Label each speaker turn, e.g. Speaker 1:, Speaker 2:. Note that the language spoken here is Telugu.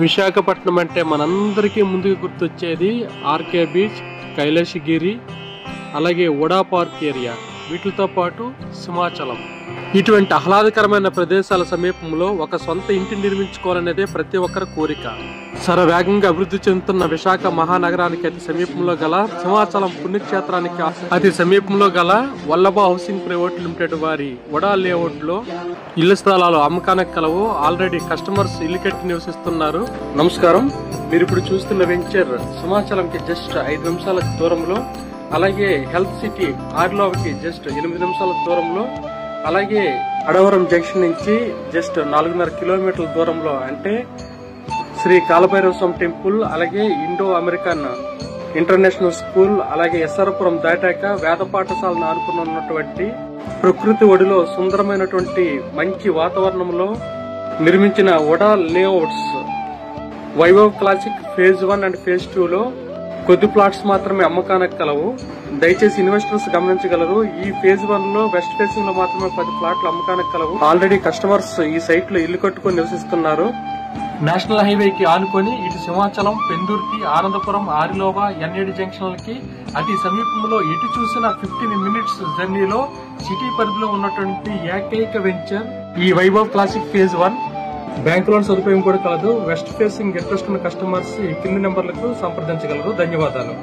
Speaker 1: విశాఖపట్నం అంటే మనందరికీ ముందుకు గుర్తొచ్చేది ఆర్కే బీచ్, కైలాసగిరి, అలాగే వడా పార్క్ ఏరియా, వీటితో పాటు సింహాచలం. ఇటువంటి ఆహ్లాదకరమైన ప్రదేశాల సమీపంలో ఒక సొంత ఇంటిని నిర్మించుకోవాలనేదే ప్రతి ఒక్కరి కోరిక. శరవేగంగా అభివృద్ధి చెందుతున్న విశాఖ మహానగరానికి అతి సమీపంలో గల సింహాచలం పుణ్యక్షేత్రానికి అతి సమీపంలో గల వల్లభ హౌసింగ్ ప్రైవేట్ లిమిటెడ్ వారి వడా లేఅవుట్ లో ఇళ్ల స్థలాలు అమ్మకానికి కలవు. ఆల్రెడీ కస్టమర్స్ ఇల్లు కట్టి నివసిస్తున్నారు. నమస్కారం, మీరు ఇప్పుడు చూస్తున్న వెంచర్ సింహాచలంకి జస్ట్ 5 నిమిషాల దూరంలో, అలాగే హెల్త్ సిటీ ఆర్లోకి జస్ట్ 8 నిమిషాల దూరంలో, అలాగే అడవరం జంక్షన్ నుంచి జస్ట్ 4.5 కిలోమీటర్ల దూరంలో, అంటే శ్రీ కాలభైరవ స్వామి టెంపుల్, అలాగే ఇండో అమెరికన్ ఇంటర్నేషనల్ స్కూల్, అలాగే ఎస్ఆర్పురం దాటాక వేద పాఠశాలను ఆనుకుని ఉన్నటువంటి ప్రకృతి ఒడిలో సుందరమైనటువంటి మంచి వాతావరణంలో నిర్మించిన vada layouts Vaibhav classic phase 1 and phase 2 లో కొద్ది ప్లాట్స్ మాత్రమే అమ్మకానికి కలవు. దయచేసి ఇన్వెస్టర్స్ గమనించగలరు. ఈ ఫేజ్ 1 లో వెస్ట్ ఫేసింగ్ లో మాత్రమే 10 ప్లాట్లు అమ్మకానికి కలవు. ఆల్రెడీ కస్టమర్స్ ఈ సైట్ లో ఇల్లు కట్టుకుని నివసిస్తున్నారు. నేషనల్ హైవేకి ఆనుకొని ఇటు సింహాచలం, పెందుర్తి, ఆనందపురం, ఆరిలోవా, ఎన్ఏడి జంక్షన్లకి అతి సమీపంలో ఎటు చూసిన 15 మినిట్స్ జర్నీలో సిటీ పరిధిలో ఉన్నటువంటి ఏకైక వెంచర్ ఈ Vaibhav classic phase 1. Bank loan సదుపాయం కూడా కలదు. వెస్ట్ ఫేసింగ్ ఇంట్రెస్ట్ ఉన్న కస్టమర్స్ ఈ కింది నెంబర్లకు సంప్రదించగలరు. ధన్యవాదాలు.